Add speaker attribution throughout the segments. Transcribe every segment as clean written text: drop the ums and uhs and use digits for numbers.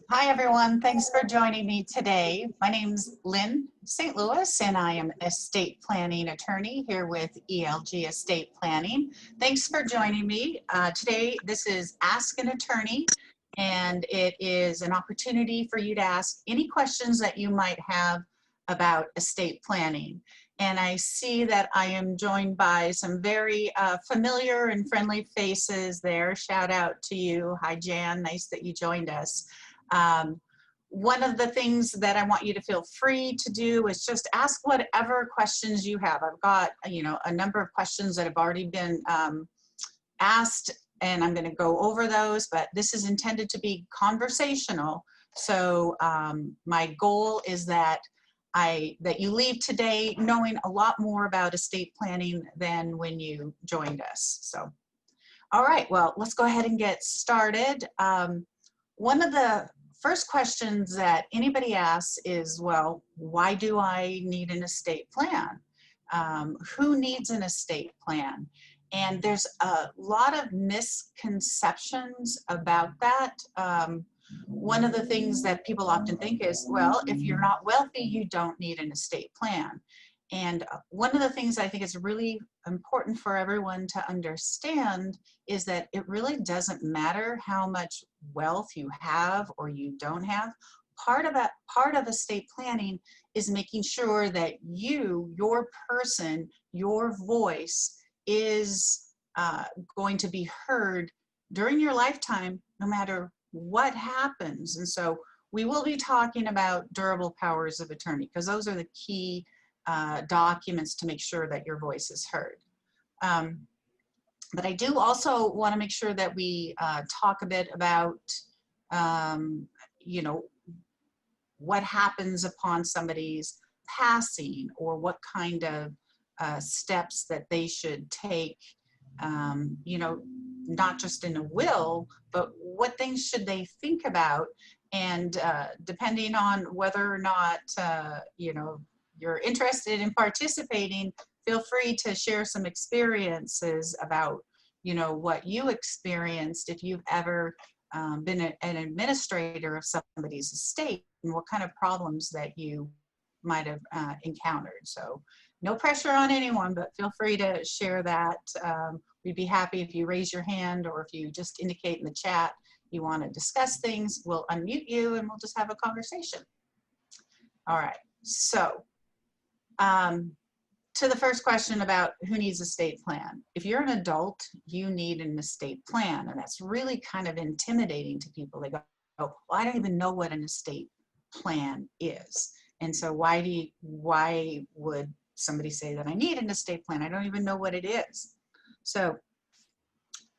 Speaker 1: Hi, everyone. Thanks for joining me today. My name's Lynn St. and I am an estate planning attorney here with ELG Estate Planning. Thanks for joining me. Today, this is Ask an Attorney, and it is an opportunity for you to ask any questions that you might have about estate planning. And I see that I am joined by some very familiar and friendly faces there. Shout out to you. Hi, Jan. Nice that you joined us. One of the things that I want you to feel free to do is just ask whatever questions you have. I've got, a number of questions that have already been asked, and I'm going to go over those, but this is intended to be conversational. So my goal is that you leave today knowing a lot more about estate planning than when you joined us. So, all right, well, let's go ahead and get started. One of the first questions that anybody asks is, well, why do I need an estate plan? Who needs an estate plan? And there's a lot of misconceptions about that. One of the things that people often think is, well, if you're not wealthy, you don't need an estate plan. And one of the things I think is really important for everyone to understand is that it really doesn't matter how much wealth you have or you don't have. Part of estate planning is making sure that your person, your voice is going to be heard during your lifetime, no matter what happens. And so we will be talking about durable powers of attorney, because those are the key documents to make sure that your voice is heard. But I do also want to make sure that we talk a bit about, what happens upon somebody's passing, or what kind of steps that they should take, not just in a will, but what things should they think about. And depending on whether or not, you're interested in participating, feel free to share some experiences about, what you experienced if you've ever been an administrator of somebody's estate, and what kind of problems that you might have encountered. So no pressure on anyone, but feel free to share that. We'd be happy if you raise your hand, or if you just indicate in the chat you want to discuss things. We'll unmute you and we'll just have a conversation. All right, so to the first question about who needs an estate plan. If you're an adult, you need an estate plan, and that's really kind of intimidating to people. They go, oh, well, I don't even know what an estate plan is. And so why would somebody say that I need an estate plan? I don't even know what it is. So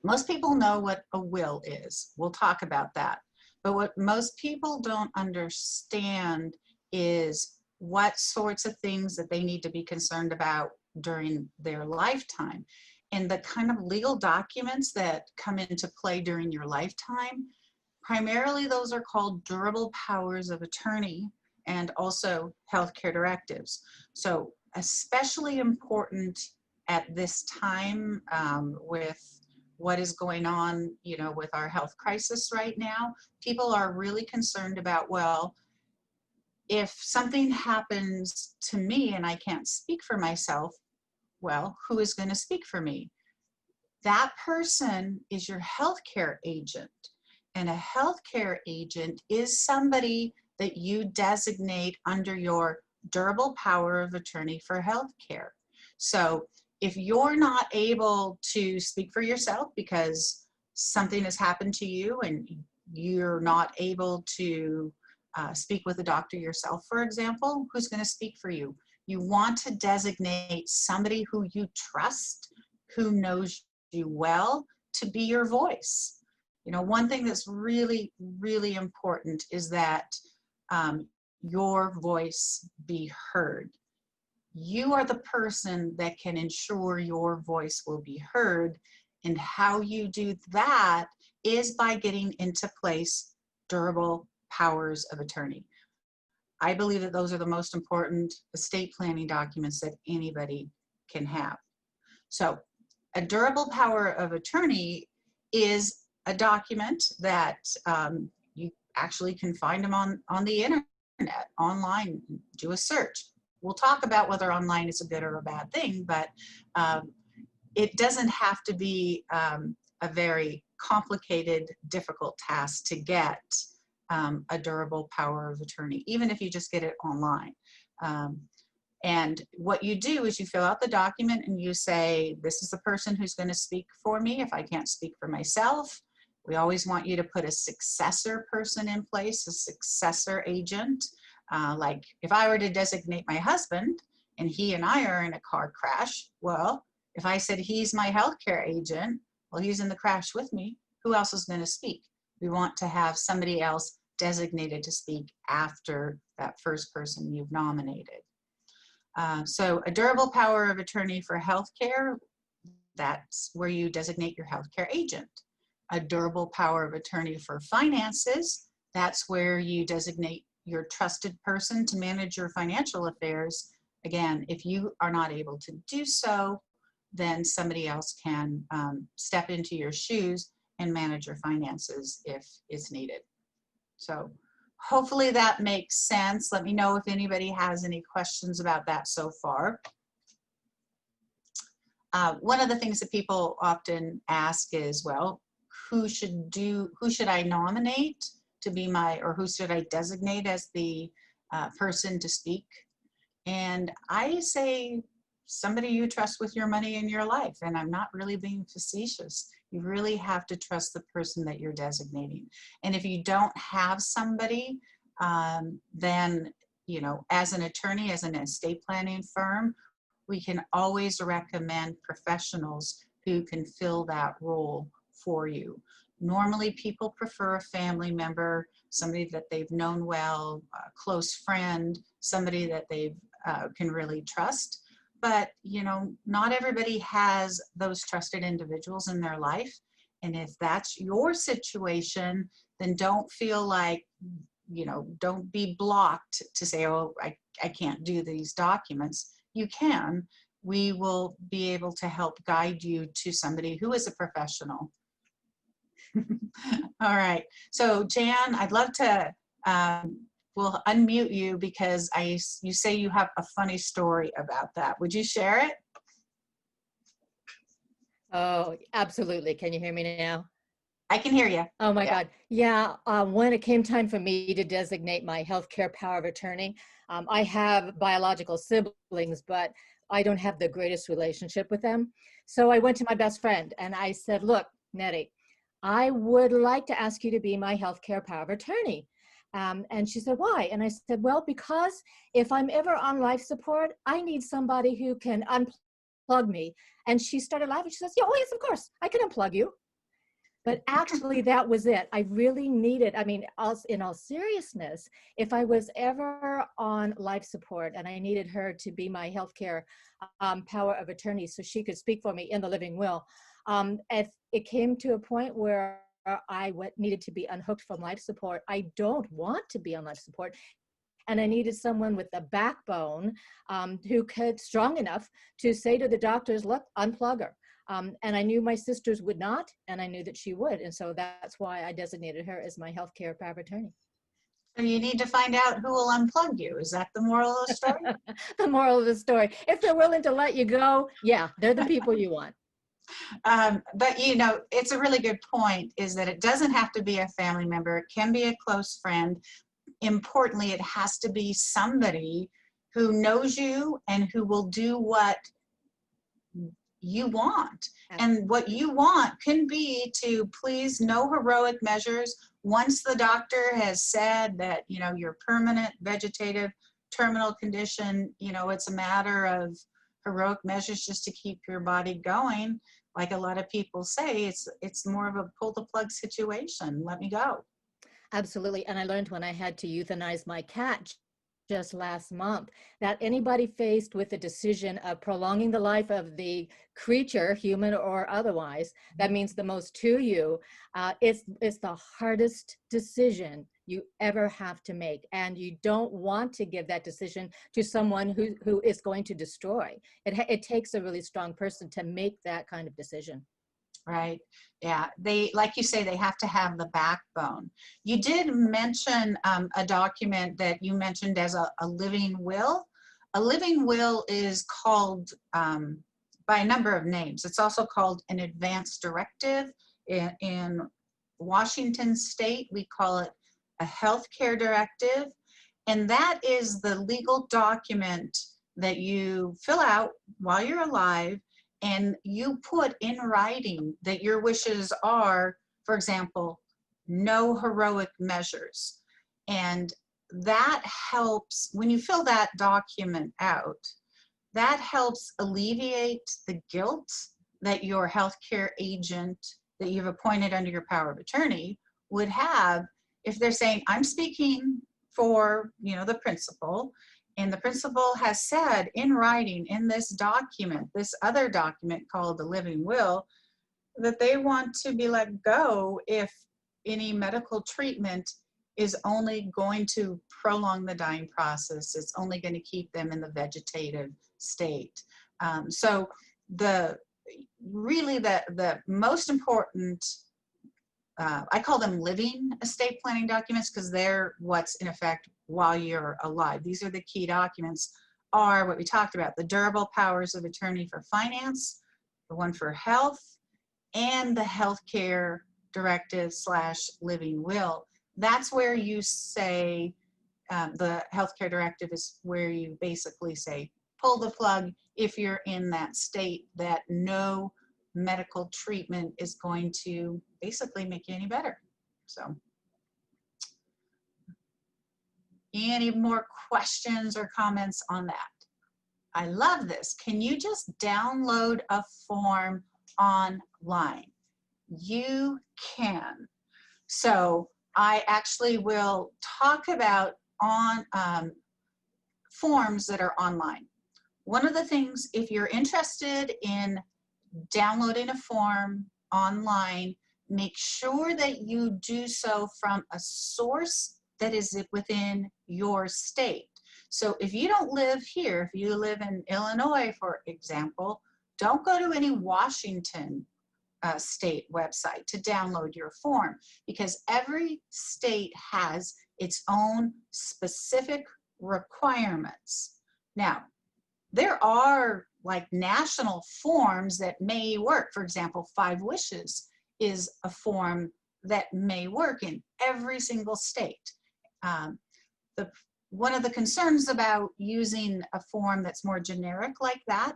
Speaker 1: most people know what a will is. We'll talk about that. But what most people don't understand is what sorts of things that they need to be concerned about during their lifetime. And the kind of legal documents that come into play during your lifetime, primarily those are called durable powers of attorney, and also healthcare directives. So especially important at this time with what is going on, with our health crisis right now. People are really concerned about, well, if something happens to me and I can't speak for myself, well, who is going to speak for me? That person is your healthcare agent. And a healthcare agent is somebody that you designate under your durable power of attorney for healthcare. So if you're not able to speak for yourself because something has happened to you and you're not able to speak with a doctor yourself, for example, who's going to speak for you? You want to designate somebody who you trust, who knows you well, to be your voice. One thing that's really, really important is that your voice be heard. You are the person that can ensure your voice will be heard, and how you do that is by getting into place durable powers of attorney. I believe that those are the most important estate planning documents that anybody can have. So a durable power of attorney is a document that you actually can find them on the internet, online, do a search. We'll talk about whether online is a good or a bad thing, but it doesn't have to be a very complicated, difficult task to get a durable power of attorney, even if you just get it online. And what you do is you fill out the document and you say, this is the person who's going to speak for me if I can't speak for myself. We always want you to put a successor person in place, a successor agent. Like if I were to designate my husband and he and I are in a car crash, well, if I said he's my healthcare agent, well, he's in the crash with me, who else is going to speak? We want to have somebody else designated to speak after that first person you've nominated. So a durable power of attorney for healthcare, that's where you designate your healthcare agent. A durable power of attorney for finances, that's where you designate your trusted person to manage your financial affairs. Again, if you are not able to do so, then somebody else can step into your shoes and manage your finances if it's needed. So hopefully that makes sense. Let me know if anybody has any questions about that so far. One of the things that people often ask is, well, who should I nominate to be or who should I designate as the person to speak? And I say somebody you trust with your money in your life. And I'm not really being facetious. You really have to trust the person that you're designating. And if you don't have somebody, then, you know, as an attorney, as an estate planning firm, we can always recommend professionals who can fill that role for you. Normally, people prefer a family member, somebody that they've known well, a close friend, somebody that they can really trust. But, you know, not everybody has those trusted individuals in their life. And if that's your situation, then don't feel like, you know, don't be blocked to say, oh, I can't do these documents. You can. We will be able to help guide you to somebody who is a professional. All right. So Jan, I'd love to, we'll unmute you because you say you have a funny story about that. Would you share it?
Speaker 2: Oh, absolutely. Can you hear me now?
Speaker 1: I can hear you.
Speaker 2: Oh my God. Yeah. When it came time for me to designate my healthcare power of attorney, I have biological siblings, but I don't have the greatest relationship with them. So I went to my best friend and I said, look, Nettie, I would like to ask you to be my healthcare power of attorney. And she said, why? And I said, well, because if I'm ever on life support, I need somebody who can unplug me. And she started laughing. She says, yeah, oh yes, of course, I can unplug you. But actually, that was it. I really needed, I mean, in all seriousness, if I was ever on life support and I needed her to be my healthcare power of attorney so she could speak for me in the living will, if it came to a point where I needed to be unhooked from life support, I don't want to be on life support. And I needed someone with a backbone who could, strong enough to say to the doctors, look, unplug her. And I knew my sisters would not, and I knew that she would. And so that's why I designated her as my healthcare power of attorney.
Speaker 1: So you need to find out who will unplug you. Is that the moral of the story?
Speaker 2: The moral of the story. If they're willing to let you go, yeah, they're the people you want.
Speaker 1: But, you know, it's a really good point is that it doesn't have to be a family member. It can be a close friend. Importantly, it has to be somebody who knows you and who will do what you want. And what you want can be to please no heroic measures. Once the doctor has said that, you know, your permanent vegetative terminal condition, you know, it's a matter of heroic measures just to keep your body going. Like a lot of people say, it's more of a pull the plug situation. Let me go.
Speaker 2: Absolutely. And I learned when I had to euthanize my cat just last month that anybody faced with the decision of prolonging the life of the creature, human or otherwise, that means the most to you, it's the hardest decision you ever have to make. And you don't want to give that decision to someone who is going to destroy. It takes a really strong person to make that kind of decision.
Speaker 1: Right. Yeah. They, like you say, they have to have the backbone. You did mention a document that you mentioned as a living will. A living will is called by a number of names. It's also called an advance directive. In Washington State, we call it a healthcare directive. And that is the legal document that you fill out while you're alive, and you put in writing that your wishes are, for example, no heroic measures. And that helps, when you fill that document out, that helps alleviate the guilt that your healthcare agent that you've appointed under your power of attorney would have if they're saying, I'm speaking for, you know, the principal, and the principal has said in writing in this document, this other document called the living will, that they want to be let go if any medical treatment is only going to prolong the dying process. It's only going to keep them in the vegetative state. So really the most important, I call them living estate planning documents because they're what's in effect while you're alive. These are the key documents, are what we talked about: the durable powers of attorney for finance, the one for health, and the healthcare directive / living will. That's where you say, the healthcare directive is where you basically say, pull the plug if you're in that state that no medical treatment is going to basically make you any better. So, any more questions or comments on that? I love this. Can you just download a form online? You can. So I actually will talk about forms that are online. One of the things, if you're interested in downloading a form online, make sure that you do so from a source that is within your state. So if you don't live here, if you live in Illinois, for example, don't go to any Washington state website to download your form, because every state has its own specific requirements. Now, there are like national forms that may work. For example, 5 wishes is a form that may work in every single state. One of the concerns about using a form that's more generic like that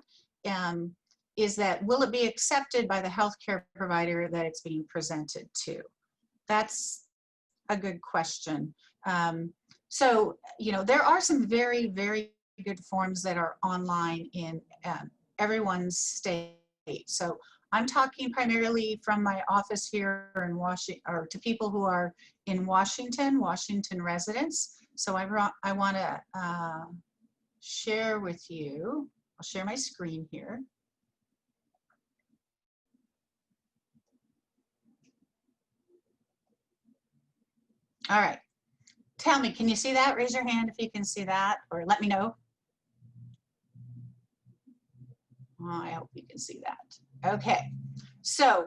Speaker 1: is that, will it be accepted by the healthcare provider that it's being presented to? That's a good question. So, you know, there are some very, very good forms that are online in everyone's state. So I'm talking primarily from my office here in Washington, or to people who are in Washington residents. So I want to share with you, I'll share my screen here. All right, tell me, can you see that? Raise your hand if you can see that, or let me know. I hope you can see that. Okay, so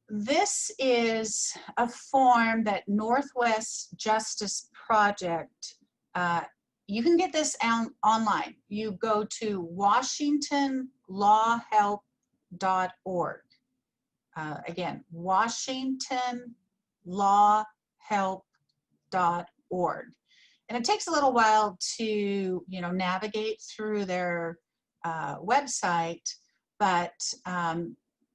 Speaker 1: this is a form that Northwest Justice Project, you can get this online. You go to WashingtonLawHelp.org. Again, WashingtonLawHelp.org. And it takes a little while to, you know, navigate through their website, but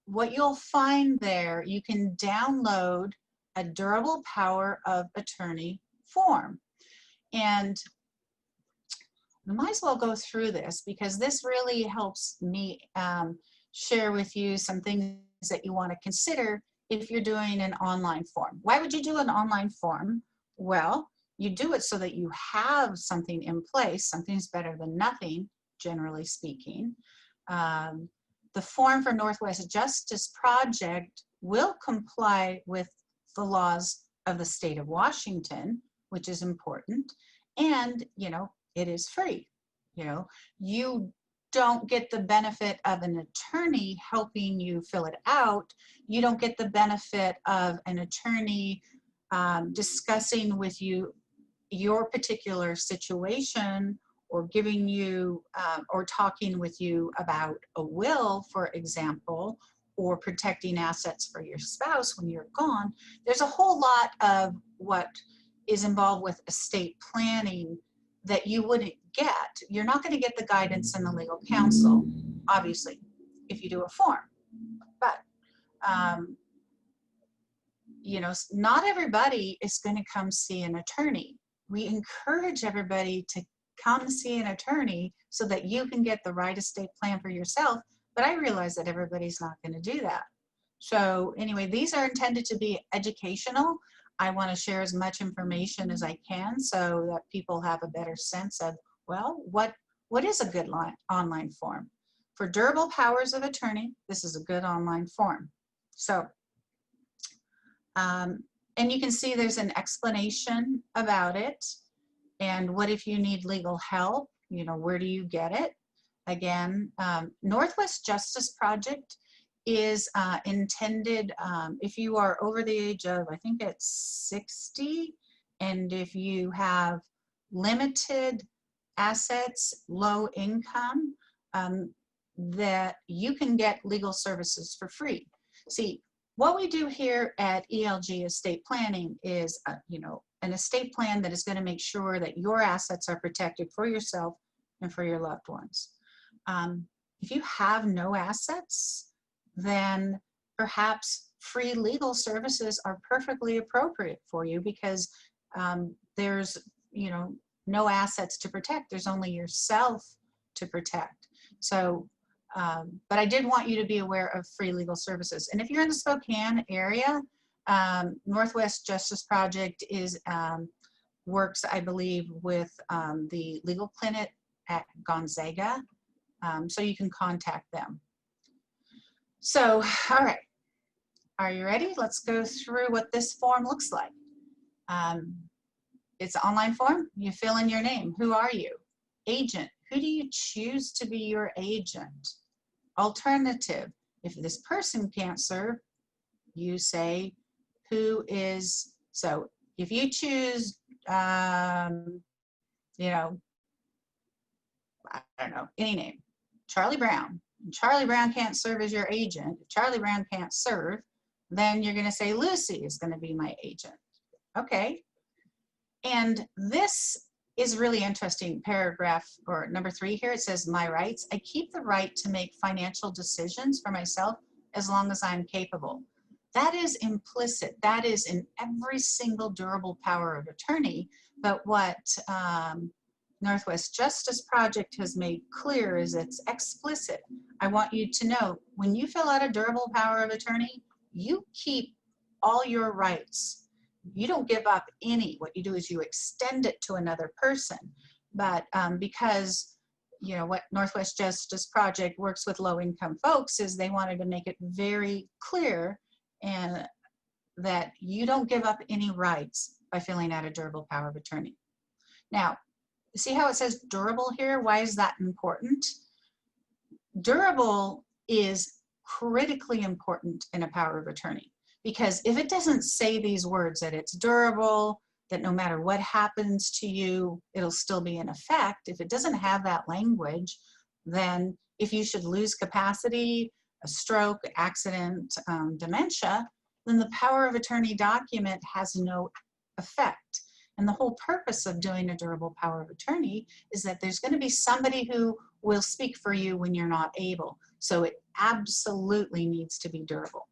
Speaker 1: what you'll find there, you can download a durable power of attorney form. And we might as well go through this, because this really helps me share with you some things that you want to consider if you're doing an online form. Why would you do an online form? Well, you do it so that you have something in place. Something's better than nothing, generally speaking. The form for Northwest Justice Project will comply with the laws of the state of Washington, which is important. And, you know, it is free. You know, you don't get the benefit of an attorney helping you fill it out. You don't get the benefit of an attorney discussing with you your particular situation, or giving you or talking with you about a will, for example, or protecting assets for your spouse when you're gone. There's a whole lot of what is involved with estate planning that you wouldn't get. You're not going to get the guidance and the legal counsel, obviously, if you do a form. But, you know, not everybody is going to come see an attorney. We encourage everybody to come see an attorney so that you can get the right estate plan for yourself. But I realize that everybody's not going to do that. So anyway, these are intended to be educational. I want to share as much information as I can so that people have a better sense of, well, what is a good online form? For durable powers of attorney, this is a good online form. So, and you can see there's an explanation about it. And what if you need legal help? You know, where do you get it? Again, Northwest Justice Project is intended if you are over the age of, I think it's 60, and if you have limited assets, low income, that you can get legal services for free. See, what we do here at ELG Estate Planning is, you know, an estate plan that is going to make sure that your assets are protected for yourself and for your loved ones. If you have no assets, then perhaps free legal services are perfectly appropriate for you, because there's, you know, no assets to protect. There's only yourself to protect. So, but I did want you to be aware of free legal services. And if you're in the Spokane area, Northwest Justice Project is works, I believe, with the legal clinic at Gonzaga. So you can contact them. So, all right, are you ready? Let's go through what this form looks like. It's an online form. You fill in your name. Who are you? Agent. Who do you choose to be your agent? Alternative. If this person can't serve, you say who is. So if you choose, you know, I don't know, any name, Charlie Brown. Charlie Brown can't serve as your agent. If Charlie Brown can't serve, then you're going to say Lucy is going to be my agent. Okay. And this is really interesting. Paragraph, or number 3 here, it says, my rights. I keep the right to make financial decisions for myself as long as I'm capable. That is implicit. That is in every single durable power of attorney. But what Northwest Justice Project has made clear is it's explicit. I want you to know, when you fill out a durable power of attorney, you keep all your rights. You don't give up any. What you do is you extend it to another person. But because, you know, what Northwest Justice Project works with low-income folks is they wanted to make it very clear and that you don't give up any rights by filling out a durable power of attorney. Now, see how it says durable here? Why is that important? Durable is critically important in a power of attorney, because if it doesn't say these words, that it's durable, that no matter what happens to you, it'll still be in effect. If it doesn't have that language, then if you should lose capacity, a stroke, accident, dementia, then the power of attorney document has no effect. And the whole purpose of doing a durable power of attorney is that there's going to be somebody who will speak for you when you're not able. So it absolutely needs to be durable.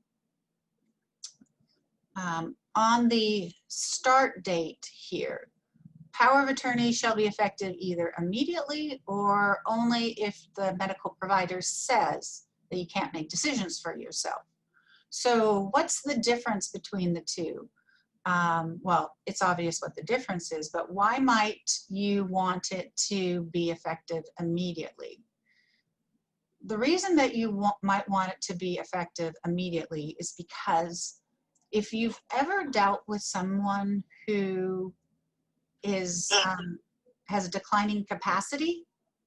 Speaker 1: On the start date here, power of attorney shall be effective either immediately or only if the medical provider says that you can't make decisions for yourself. So what's the difference between the two? Well, it's obvious what the difference is, but why might you want it to be effective immediately? The reason that you might want it to be effective immediately is because if you've ever dealt with someone who is has a declining capacity,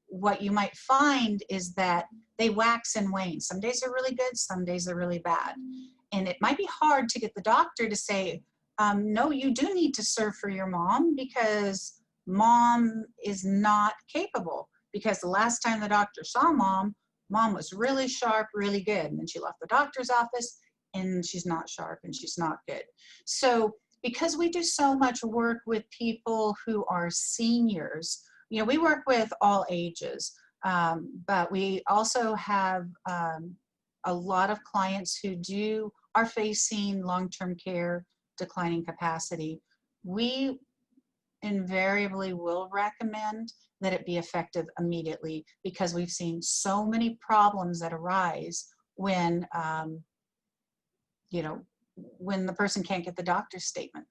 Speaker 1: what you might find is that they wax and wane. Some days are really good, some days are really bad. And it might be hard to get the doctor to say, no, you do need to serve for your mom because mom is not capable. Because the last time the doctor saw mom was really sharp, really good. And then she left the doctor's office and she's not sharp and she's not good. So because we do so much work with people who are seniors, you know, we work with all ages, but we also have a lot of clients who are facing long-term care, declining capacity. We invariably will recommend that it be effective immediately because we've seen so many problems that arise when, you know, when the person can't get the doctor's statement.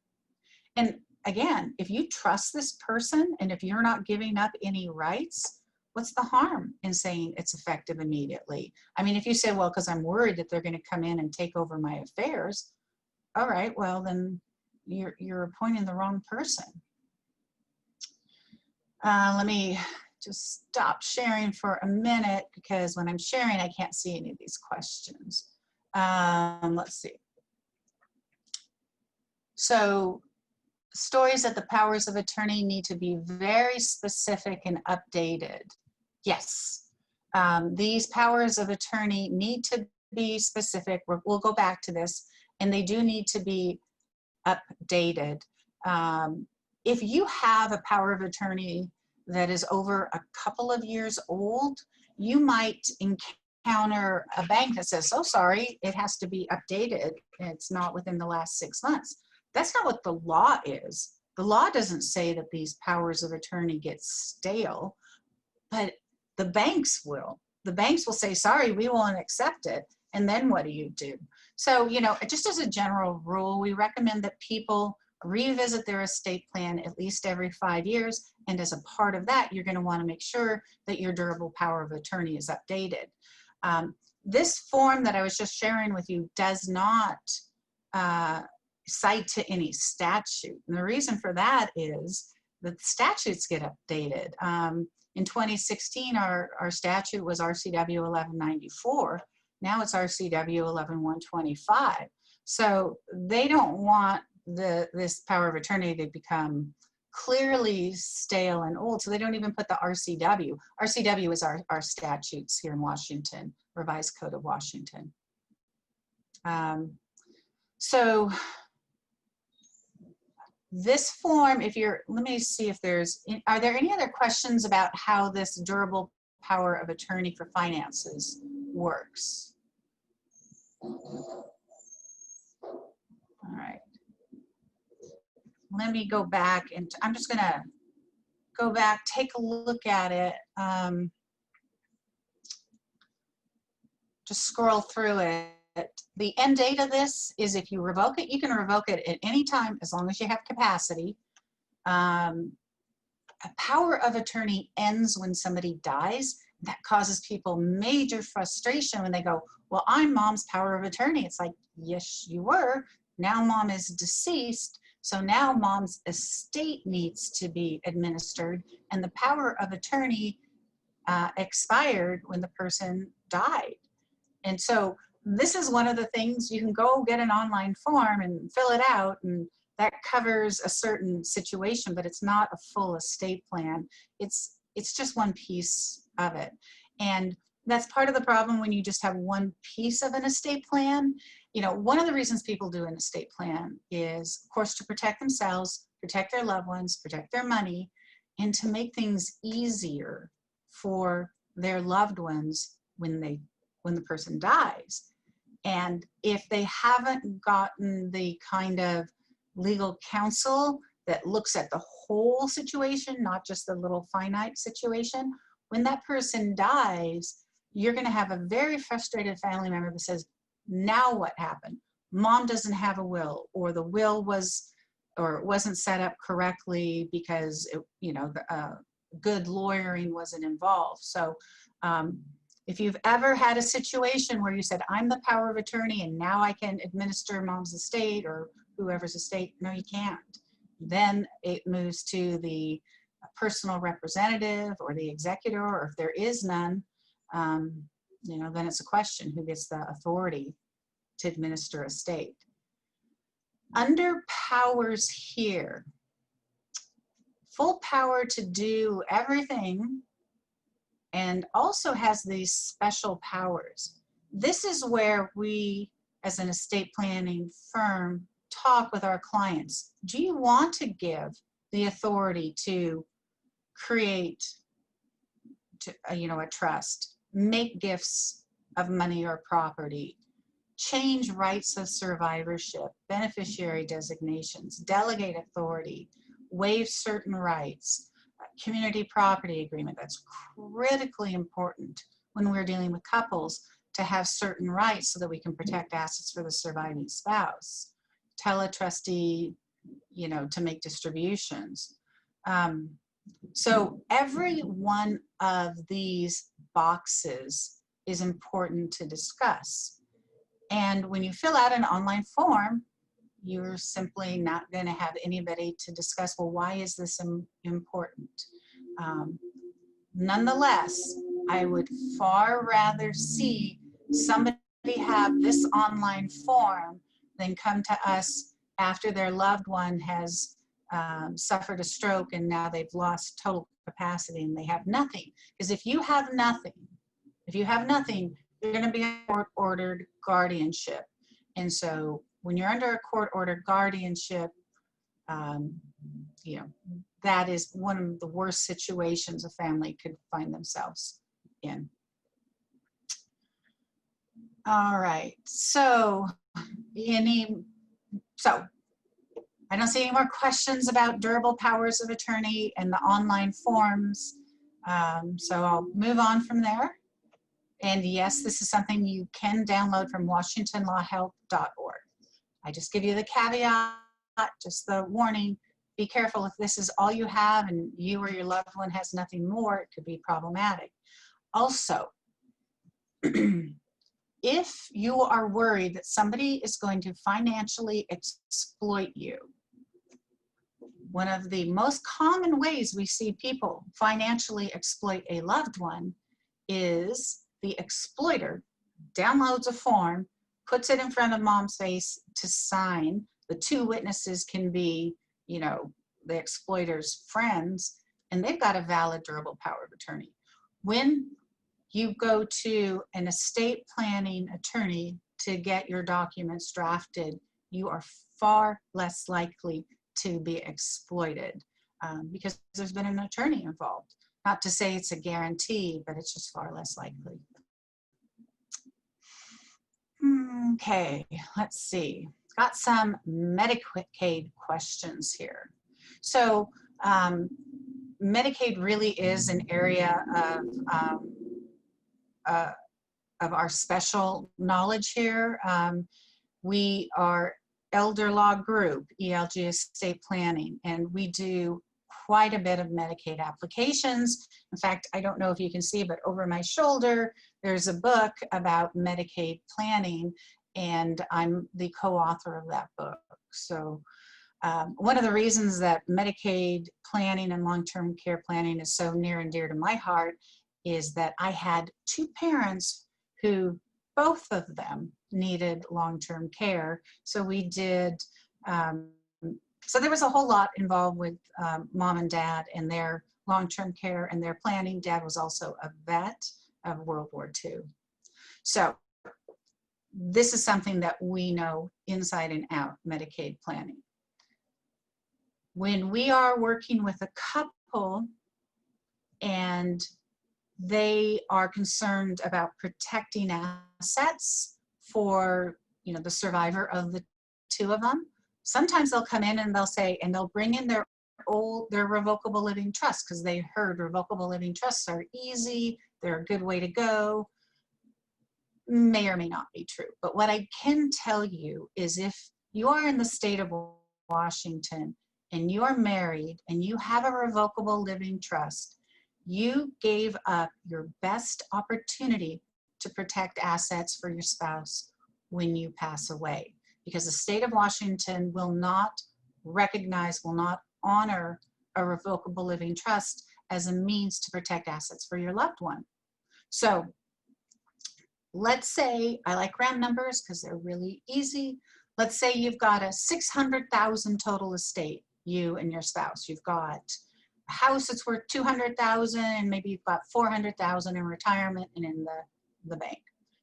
Speaker 1: And again, if you trust this person and if you're not giving up any rights, what's the harm in saying it's effective immediately? I mean, if you say, well, because I'm worried that they're going to come in and take over my affairs, all right, well, then you're appointing the wrong person. Let me just stop sharing for a minute because when I'm sharing, I can't see any of these questions. Let's see. So stories that the powers of attorney need to be very specific and updated. Yes, these powers of attorney need to be specific. We'll go back to this, and they do need to be updated. If you have a power of attorney that is over a couple of years old, you might encounter a bank that says, so sorry, it has to be updated. It's not within the last 6 months. That's not what the law is. The law doesn't say that these powers of attorney get stale, but the banks will. The banks will say, sorry, we won't accept it. And then what do you do? So, you know, just as a general rule, we recommend that people revisit their estate plan at least every 5 years. And as a part of that, you're going to want to make sure that your durable power of attorney is updated. This form that I was just sharing with you does not cite to any statute. And the reason for that is that statutes get updated. In 2016, our statute was RCW 1194. Now it's RCW 11125. So they don't want this power of attorney to become clearly stale and old. So they don't even put the RCW. RCW is our statutes here in Washington, Revised Code of Washington. So this form, let me see if are there any other questions about how this durable power of attorney for finances works? All right. Let me go back and I'm just going to go back, take a look at it. Just scroll through it. The end date of this is if you revoke it, you can revoke it at any time as long as you have capacity. A power of attorney ends when somebody dies. That causes people major frustration when they go, well, I'm mom's power of attorney. It's like, yes, you were. Now mom is deceased. So now mom's estate needs to be administered. And the power of attorney expired when the person died. And so this is one of the things, you can go get an online form and fill it out, and that covers a certain situation, but it's not a full estate plan. It's just one piece of it. And that's part of the problem when you just have one piece of an estate plan. You know, one of the reasons people do an estate plan is, of course, to protect themselves, protect their loved ones, protect their money, and to make things easier for their loved ones when the person dies. And if they haven't gotten the kind of legal counsel that looks at the whole situation, not just the little finite situation, when that person dies, you're going to have a very frustrated family member that says, now what happened? Mom doesn't have a will, or the will wasn't set up correctly because good lawyering wasn't involved. So if you've ever had a situation where you said, I'm the power of attorney and now I can administer mom's estate or whoever's estate, no, you can't. Then it moves to the a personal representative or the executor, or if there is none, then it's a question who gets the authority to administer a estate. Under powers here, full power to do everything, and also has these special powers. This is where we, as an estate planning firm, talk with our clients. Do you want to give the authority to create a trust, make gifts of money or property, change rights of survivorship, beneficiary designations, delegate authority, waive certain rights, community property agreement? That's critically important when we're dealing with couples, to have certain rights so that we can protect assets for the surviving spouse. Tell a trustee, to make distributions. So every one of these boxes is important to discuss. And when you fill out an online form, you're simply not going to have anybody to discuss, well, why is this important? Nonetheless, I would far rather see somebody have this online form than come to us after their loved one has suffered a stroke and now they've lost total capacity and they have nothing. Because if you have nothing, you're going to be a court-ordered guardianship. And so when you're under a court-ordered guardianship, that is one of the worst situations a family could find themselves in. All right, so I don't see any more questions about durable powers of attorney and the online forms. So I'll move on from there. And yes, this is something you can download from WashingtonLawHelp.org. I just give you the caveat, just the warning. Be careful if this is all you have and you or your loved one has nothing more, it could be problematic. Also, if you are worried that somebody is going to financially exploit you, one of the most common ways we see people financially exploit a loved one is the exploiter downloads a form, puts it in front of mom's face to sign. The two witnesses can be, the exploiter's friends, and they've got a valid durable power of attorney. When you go to an estate planning attorney to get your documents drafted, you are far less likely to be exploited because there's been an attorney involved. Not to say it's a guarantee, but it's just far less likely. Okay, let's see. Got some Medicaid questions here. So Medicaid really is an area of our special knowledge here. We are elder law group, ELG Estate Planning, and we do quite a bit of Medicaid applications. In fact, I don't know if you can see, but over my shoulder, there's a book about Medicaid planning, and I'm the co-author of that book. So one of the reasons that Medicaid planning and long-term care planning is so near and dear to my heart is that I had two parents who both of them needed long-term care. So we did, so there was a whole lot involved with mom and dad and their long-term care and their planning. Dad was also a vet of World War II. So this is something that we know inside and out, Medicaid planning. When we are working with a couple and they are concerned about protecting assets for, the survivor of the two of them, sometimes they'll come in and they'll say, and they'll bring in their revocable living trust because they heard revocable living trusts are easy, they're a good way to go. May or may not be true. But what I can tell you is if you are in the state of Washington and you are married and you have a revocable living trust, you gave up your best opportunity to protect assets for your spouse when you pass away, because the state of Washington will not recognize, will not honor a revocable living trust as a means to protect assets for your loved one. So let's say, I like round numbers because they're really easy. Let's say you've got a 600,000 total estate, you and your spouse. You've got a house that's worth 200,000, and maybe you've got 400,000 in retirement and in the bank.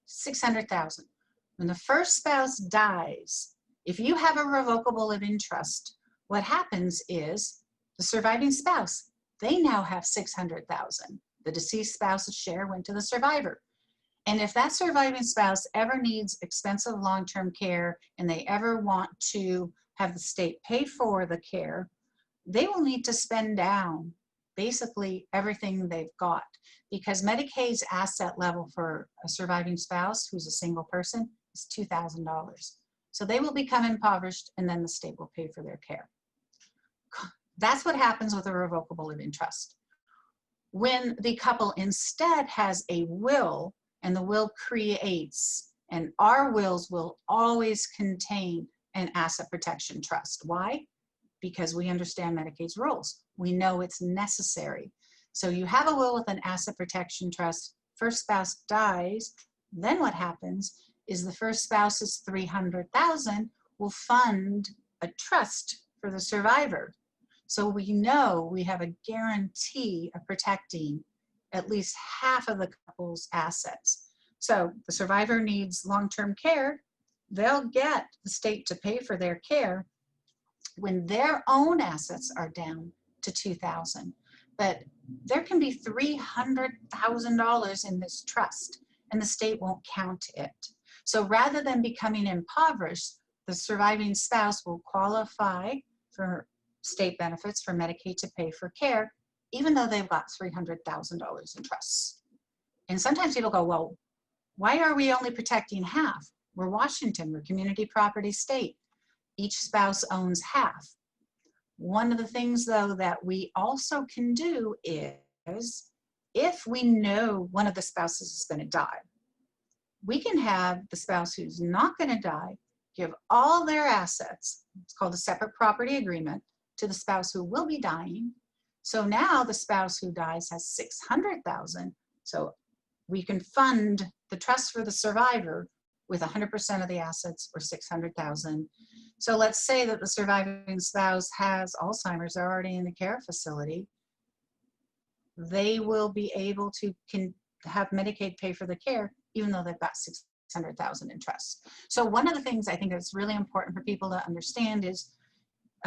Speaker 1: 600,000. When the first spouse dies, if you have a revocable living trust, what happens is the surviving spouse, they now have 600,000. The deceased spouse's share went to the survivor. And if that surviving spouse ever needs expensive long-term care and they ever want to have the state pay for the care, they will need to spend down basically everything they've got, because Medicaid's asset level for a surviving spouse who's a single person is $2,000. So they will become impoverished, and then the state will pay for their care. That's what happens with a revocable living trust. When the couple instead has a will, and the will creates, and our wills will always contain an asset protection trust. Why? Because we understand Medicaid's rules. We know it's necessary. So you have a will with an asset protection trust, first spouse dies, then what happens is the first spouse's 300,000 will fund a trust for the survivor. So we know we have a guarantee of protecting at least half of the couple's assets. So the survivor needs long-term care, they'll get the state to pay for their care when their own assets are down to $2,000. But there can be $300,000 in this trust, and the state won't count it. So rather than becoming impoverished, the surviving spouse will qualify for state benefits for Medicaid to pay for care, even though they've got $300,000 in trusts. And sometimes people go, well, why are we only protecting half? We're Washington, we're community property state. Each spouse owns half. One of the things, though, that we also can do is, if we know one of the spouses is going to die, we can have the spouse who's not going to die give all their assets, it's called a separate property agreement, to the spouse who will be dying. So now the spouse who dies has 600,000. So we can fund the trust for the survivor with 100% of the assets, or 600,000. So let's say that the surviving spouse has Alzheimer's, they're already in the care facility. They will be able to have Medicaid pay for the care, even though they've got 600,000 in trust. So one of the things I think that's really important for people to understand is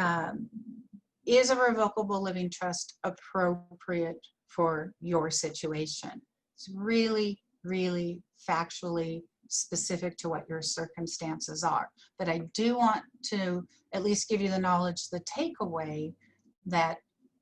Speaker 1: a revocable living trust appropriate for your situation? It's really, really factually specific to what your circumstances are. But I do want to at least give you the knowledge, the takeaway, that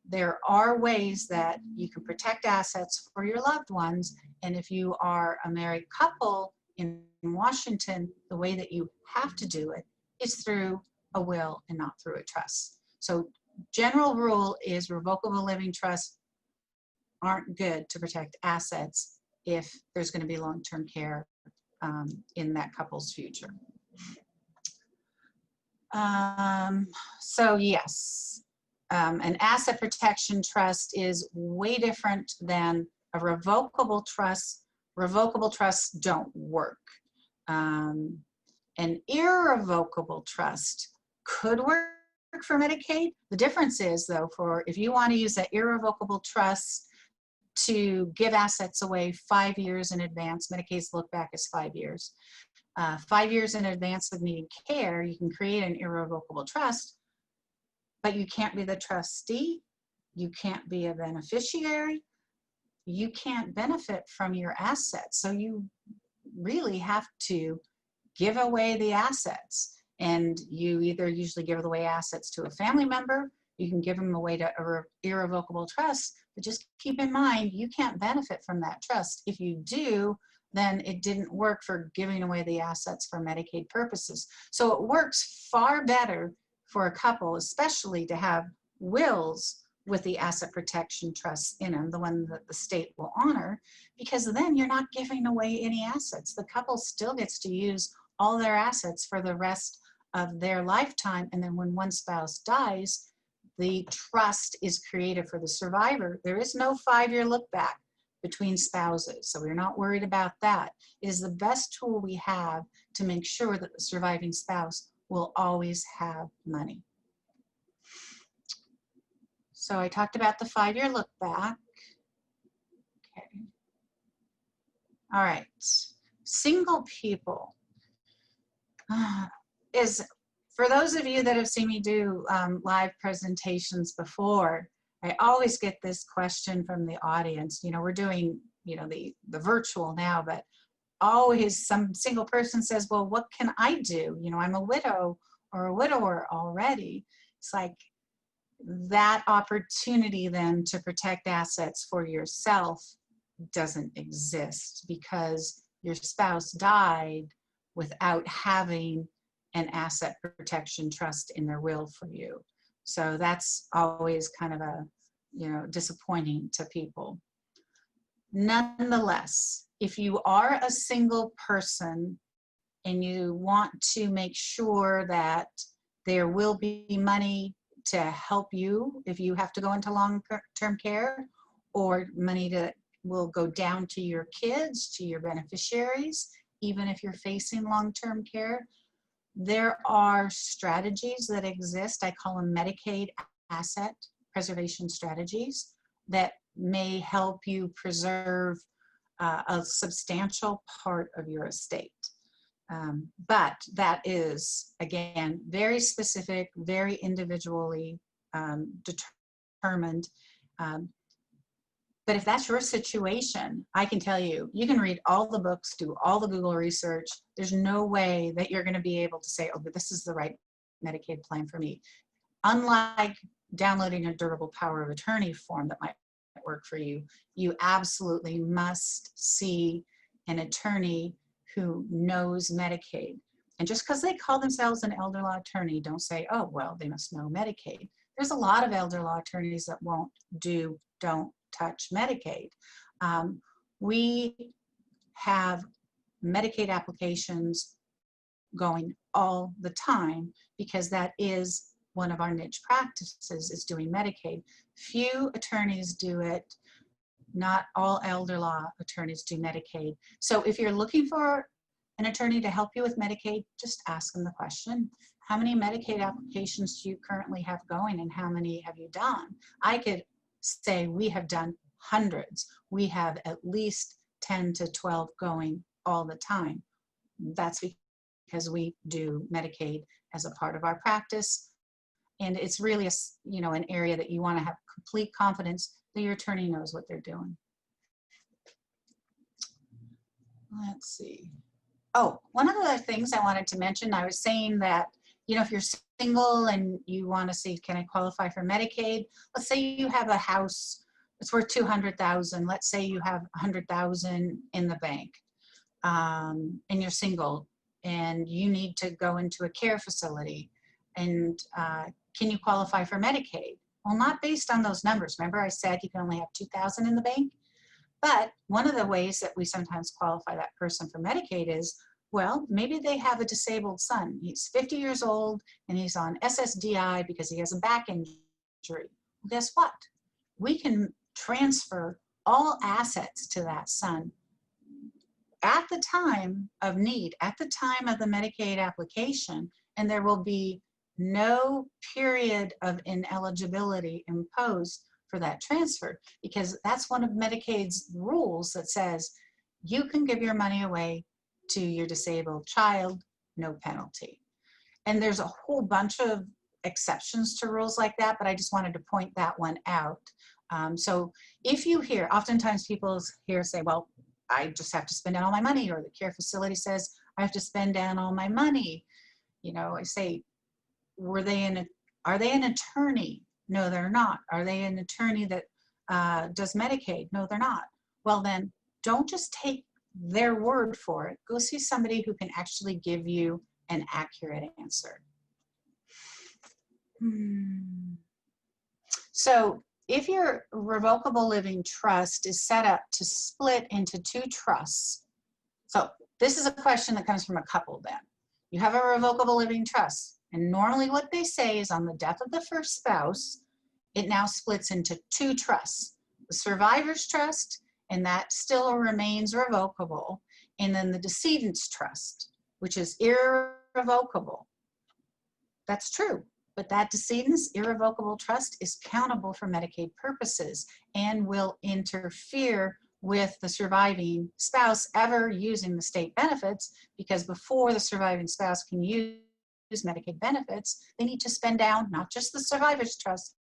Speaker 1: there are ways that you can protect assets for your loved ones. And if you are a married couple in Washington, the way that you have to do it is through a will and not through a trust. So general rule is revocable living trusts aren't good to protect assets if there's going to be long-term care in that couple's future. So yes, an asset protection trust is way different than a revocable trust. Revocable trusts don't work. An irrevocable trust could work for Medicaid. The difference is, though, for if you want to use that irrevocable trust to give assets away 5 years in advance, Medicaid's look back is 5 years. 5 years in advance of needing care, you can create an irrevocable trust, but you can't be the trustee, you can't be a beneficiary, you can't benefit from your assets. So you really have to give away the assets. And you either usually give away assets to a family member, you can give them away to an irrevocable trust, but just keep in mind, you can't benefit from that trust. If you do, then it didn't work for giving away the assets for Medicaid purposes. So it works far better for a couple, especially to have wills with the asset protection trust in them, the one that the state will honor, because then you're not giving away any assets. The couple still gets to use all their assets for the rest of their lifetime, and then when one spouse dies, the trust is created for the survivor. There is no 5-year look back between spouses, so we're not worried about that. It is the best tool we have to make sure that the surviving spouse will always have money. So I talked about the 5-year look back. Okay. All right. Single people is, for those of you that have seen me do live presentations before, I always get this question from the audience. You know, we're doing, you know, the virtual now, but always some single person says, well, what can I do? You know, I'm a widow or a widower already. It's like that opportunity then to protect assets for yourself doesn't exist because your spouse died without having an asset protection trust in their will for you. So that's always kind of a, you know, disappointing to people. Nonetheless, if you are a single person and you want to make sure that there will be money to help you if you have to go into long-term care, or money that will go down to your kids, to your beneficiaries, even if you're facing long-term care, there are strategies that exist. I call them Medicaid asset preservation strategies that may help you preserve a substantial part of your estate. But that is, again, very specific, very individually determined. But if that's your situation, I can tell you, you can read all the books, do all the Google research. There's no way that you're going to be able to say, oh, but this is the right Medicaid plan for me. Unlike downloading a durable power of attorney form that might work for you, you absolutely must see an attorney who knows Medicaid. And just because they call themselves an elder law attorney, don't say, oh, well, they must know Medicaid. There's a lot of elder law attorneys that won't do, don't touch Medicaid. We have Medicaid applications going all the time because that is one of our niche practices, is doing Medicaid. Few attorneys do it. Not all elder law attorneys do Medicaid. So if you're looking for an attorney to help you with Medicaid, just ask them the question. How many Medicaid applications do you currently have going and how many have you done? I could say we have done hundreds. We have at least 10 to 12 going all the time. That's because we do Medicaid as a part of our practice. And it's really a, you know, an area that you want to have complete confidence that your attorney knows what they're doing. Let's see. Oh, one of the things I wanted to mention, I was saying that, you know, if you're single and you want to see, can I qualify for Medicaid? Let's say you have a house, it's worth $200,000. Let's say you have $100,000 in the bank, and you're single and you need to go into a care facility. And can you qualify for Medicaid? Well, not based on those numbers. Remember I said you can only have $2,000 in the bank? But one of the ways that we sometimes qualify that person for Medicaid is, well, maybe they have a disabled son. He's 50 years old and he's on SSDI because he has a back injury. Well, guess what? We can transfer all assets to that son at the time of need, at the time of the Medicaid application, and there will be no period of ineligibility imposed for that transfer, because that's one of Medicaid's rules that says you can give your money away to your disabled child, no penalty. And there's a whole bunch of exceptions to rules like that, but I just wanted to point that one out. So if you hear, oftentimes people here say, well, I just have to spend down all my money, or the care facility says I have to spend down all my money. You know, I say, are they an attorney? No, they're not. Are they an attorney that does Medicaid? No, they're not. Well, then don't just take their word for it. Go see somebody who can actually give you an accurate answer. So if your revocable living trust is set up to split into 2 trusts, so this is a question that comes from a couple then. You have a revocable living trust, and normally what they say is on the death of the first spouse, it now splits into two trusts, the survivor's trust, and that still remains revocable, and then the decedent's trust, which is irrevocable. That's true, but that decedent's irrevocable trust is countable for Medicaid purposes and will interfere with the surviving spouse ever using the state benefits, because before the surviving spouse can use Medicaid benefits, they need to spend down not just the survivor's trust,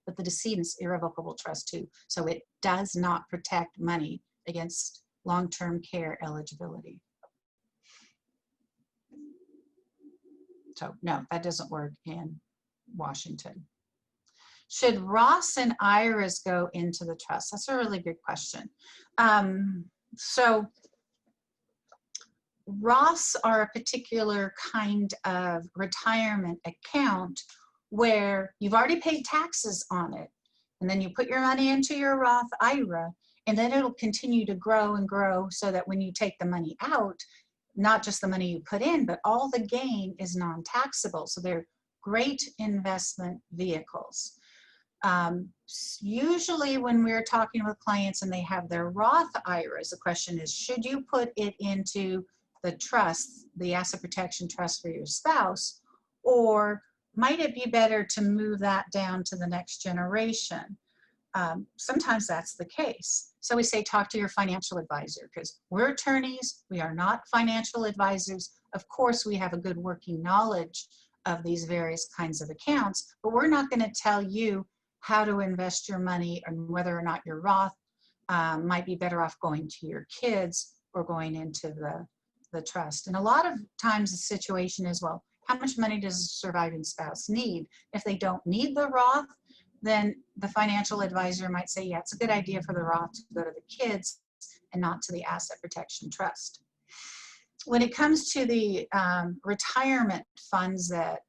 Speaker 1: but the decedent's irrevocable trust too. So it does not protect money against long-term care eligibility. So no, that doesn't work in Washington. Should Roths and IRAs go into the trust? That's a really good question. So Roths are a particular kind of retirement account where you've already paid taxes on it, and then you put your money into your Roth IRA, and then it'll continue to grow and grow so that when you take the money out, not just the money you put in, but all the gain is non-taxable. So they're great investment vehicles. Usually when we're talking with clients and they have their Roth IRAs, the question is, should you put it into the trust, the asset protection trust for your spouse, or might it be better to move that down to the next generation? Sometimes that's the case. So we say, talk to your financial advisor, because we're attorneys, we are not financial advisors. Of course, we have a good working knowledge of these various kinds of accounts, but we're not going to tell you how to invest your money and whether or not your Roth might be better off going to your kids or going into the trust. And a lot of times the situation is, well, how much money does a surviving spouse need? If they don't need the Roth, then the financial advisor might say, yeah, it's a good idea for the Roth to go to the kids and not to the asset protection trust. When it comes to the retirement funds that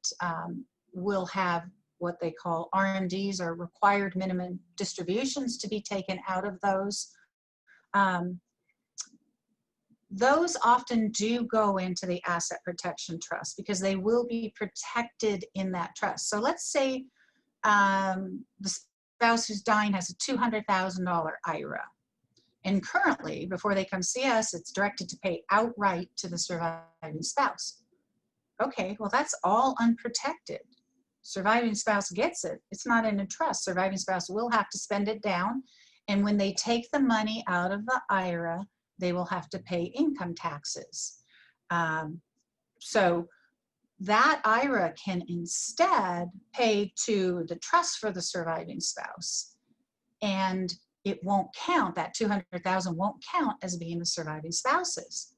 Speaker 1: will have what they call RMDs, or required minimum distributions, to be taken out of those often do go into the asset protection trust because they will be protected in that trust. So let's say the spouse who's dying has a $200,000 IRA. And currently, before they come see us, it's directed to pay outright to the surviving spouse. Okay, well, that's all unprotected. Surviving spouse gets it. It's not in a trust. Surviving spouse will have to spend it down. And when they take the money out of the IRA, they will have to pay income taxes. So that IRA can instead pay to the trust for the surviving spouse, and it won't count. That $200,000 won't count as being the surviving spouse's.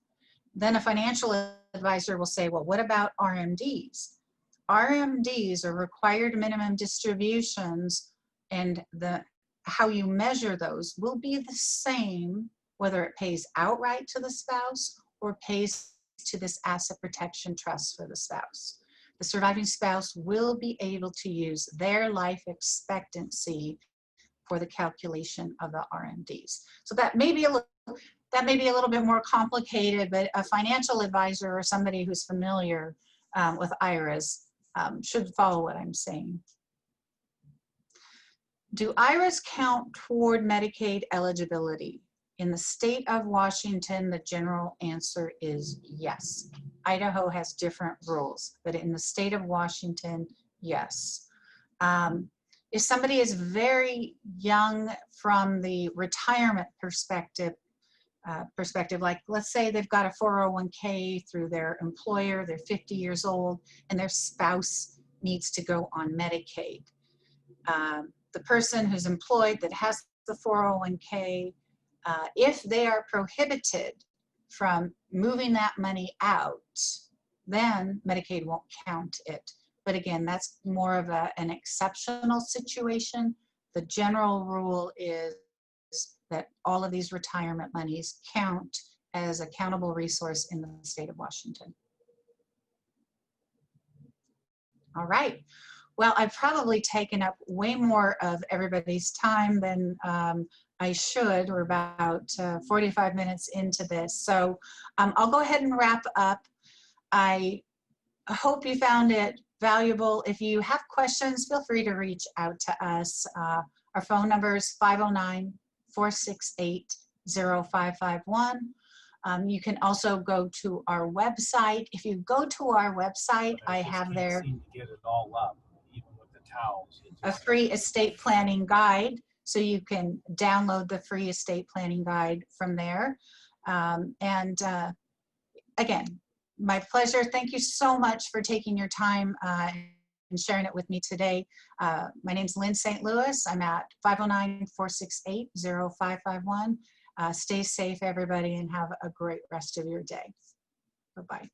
Speaker 1: Then a financial advisor will say, well, what about RMDs? RMDs are required minimum distributions, and how you measure those will be the same whether it pays outright to the spouse or pays to this asset protection trust for the spouse. The surviving spouse will be able to use their life expectancy for the calculation of the RMDs. So that may be a little bit more complicated, but a financial advisor or somebody who's familiar with IRAs should follow what I'm saying. Do IRAs count toward Medicaid eligibility? In the state of Washington, the general answer is yes. Idaho has different rules, but in the state of Washington, yes. If somebody is very young from the retirement perspective, like let's say they've got a 401k through their employer, they're 50 years old, and their spouse needs to go on Medicaid. The person who's employed that has the 401k, if they are prohibited from moving that money out, then Medicaid won't count it. But again, that's more of an exceptional situation. The general rule is that all of these retirement monies count as a countable resource in the state of Washington. All right. Well, I've probably taken up way more of everybody's time than I should. We're about 45 minutes into this. So I'll go ahead and wrap up. I hope you found it valuable. If you have questions, feel free to reach out to us. Our phone number is 509-468-0551. You can also go to our website. If you go to our website, I have there
Speaker 3: seem to get it all up, even with the towels.
Speaker 1: a free estate planning guide. So you can download the free estate planning guide from there. Again, my pleasure. Thank you so much for taking your time and sharing it with me today. My name's Lynn St. I'm at 509-468-0551. Stay safe, everybody, and have a great rest of your day. Bye-bye.